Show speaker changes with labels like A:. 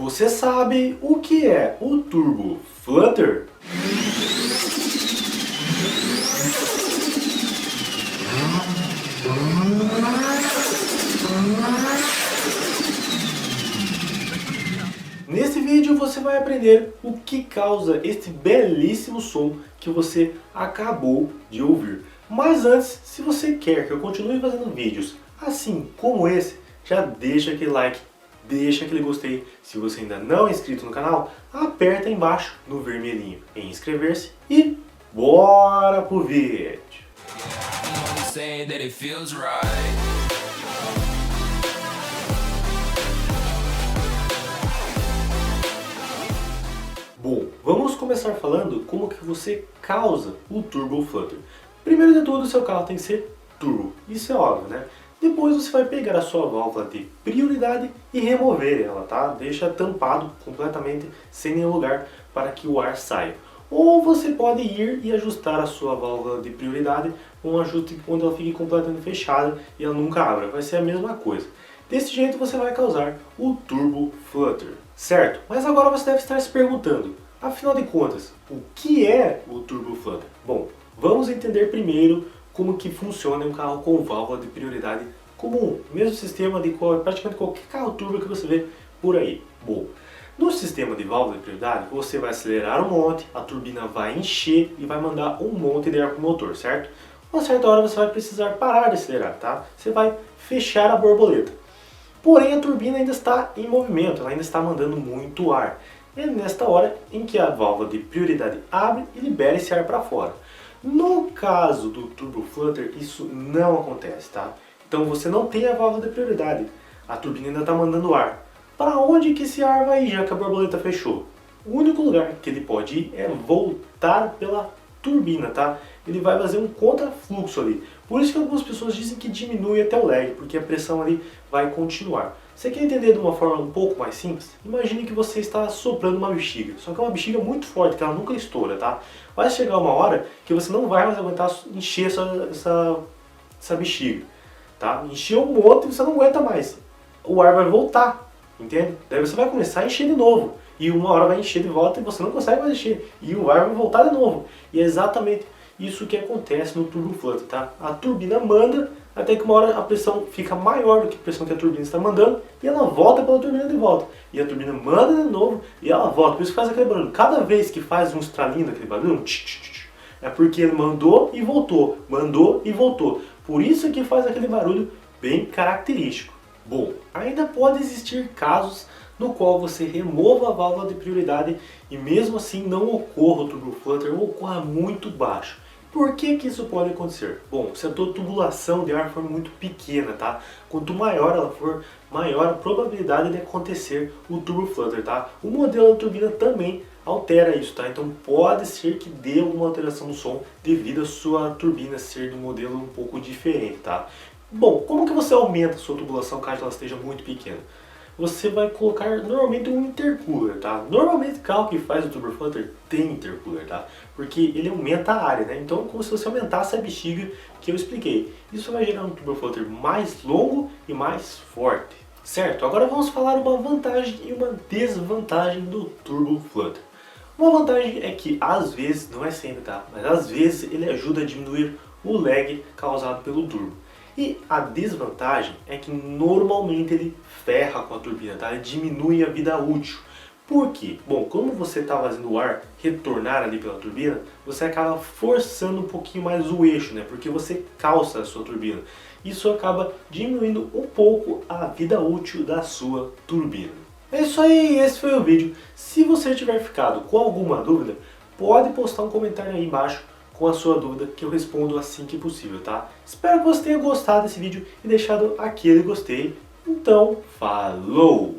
A: Você sabe o que é o Turbo Flutter? Nesse vídeo você vai aprender o que causa este belíssimo som que você acabou de ouvir. Mas antes, se você quer que eu continue fazendo vídeos assim como esse, já deixa aquele like, deixa aquele gostei. Se você ainda não é inscrito no canal, aperta aí embaixo no vermelhinho em inscrever-se e bora pro vídeo! Bom, vamos começar falando como que você causa o Turbo Flutter. Primeiro de tudo, o seu carro tem que ser turbo, isso é óbvio, né? Depois você vai pegar a sua válvula de prioridade e remover ela, tá? Deixa tampado completamente, sem nenhum lugar para que o ar saia. Ou você pode ir e ajustar a sua válvula de prioridade com um ajuste onde ela fique completamente fechada e ela nunca abra. Vai ser a mesma coisa. Desse jeito você vai causar o Turbo Flutter, certo? Mas agora você deve estar se perguntando, afinal de contas, o que é o Turbo Flutter? Bom, vamos entender primeiro como que funciona um carro com válvula de prioridade comum, mesmo sistema de praticamente qualquer carro turbo que você vê por aí. Bom, no sistema de válvula de prioridade, você vai acelerar um monte, a turbina vai encher e vai mandar um monte de ar para o motor, certo? Uma certa hora você vai precisar parar de acelerar, tá? Você vai fechar a borboleta. Porém, a turbina ainda está em movimento, ela ainda está mandando muito ar. É nesta hora em que a válvula de prioridade abre e libera esse ar para fora. No caso do Turbo Flutter, isso não acontece, tá? Então você não tem a válvula de prioridade, a turbina ainda está mandando ar. Para onde que esse ar vai ir, já que a borboleta fechou? O único lugar que ele pode ir é voltar pela turbina, tá? Ele vai fazer um contrafluxo ali. Por isso que algumas pessoas dizem que diminui até o lag, porque a pressão ali vai continuar. Você quer entender de uma forma um pouco mais simples? Imagine que você está soprando uma bexiga, só que é uma bexiga muito forte, que ela nunca estoura, tá? Vai chegar uma hora que você não vai mais aguentar encher essa bexiga, tá? Encher um monte e você não aguenta mais. O ar vai voltar, entende? Daí você vai começar a encher de novo. E uma hora vai encher de volta e você não consegue mais encher. E o ar vai voltar de novo. E é exatamente isso que acontece no Turbo Flutter, tá? A turbina manda até que uma hora a pressão fica maior do que a pressão que a turbina está mandando e ela volta pela turbina de volta. E a turbina manda de novo e ela volta. Por isso que faz aquele barulho. Cada vez que faz um estralinho daquele barulho, é porque ele mandou e voltou. Mandou e voltou. Por isso que faz aquele barulho bem característico. Bom, ainda pode existir casos no qual você remova a válvula de prioridade e mesmo assim não ocorra o Turbo Flutter ou ocorra muito baixo. Por que que isso pode acontecer? Bom, se a tua tubulação de ar for muito pequena, tá? Quanto maior ela for, maior a probabilidade de acontecer o Turbo Flutter, tá? O modelo da turbina também altera isso, tá? Então pode ser que dê alguma alteração no som devido a sua turbina ser de um modelo um pouco diferente, tá? Bom, como que você aumenta a sua tubulação caso ela esteja muito pequena? Você vai colocar normalmente um intercooler, tá? Normalmente o carro que faz o Turbo Flutter tem intercooler, tá? Porque ele aumenta a área, né? Então é como se você aumentasse a bexiga que eu expliquei. Isso vai gerar um Turbo Flutter mais longo e mais forte, certo? Agora vamos falar uma vantagem e uma desvantagem do Turbo Flutter. Uma vantagem é que às vezes, não é sempre, tá? Mas às vezes ele ajuda a diminuir o lag causado pelo turbo. E a desvantagem é que normalmente ele ferra com a turbina, tá? Ele diminui a vida útil. Por quê? Bom, como você está fazendo o ar retornar ali pela turbina, você acaba forçando um pouquinho mais o eixo, né? Porque você calça a sua turbina. Isso acaba diminuindo um pouco a vida útil da sua turbina. É isso aí, esse foi o vídeo. Se você tiver ficado com alguma dúvida, pode postar um comentário aí embaixo com a sua dúvida que eu respondo assim que possível, tá? Espero que você tenha gostado desse vídeo e deixado aquele gostei. Então, falou!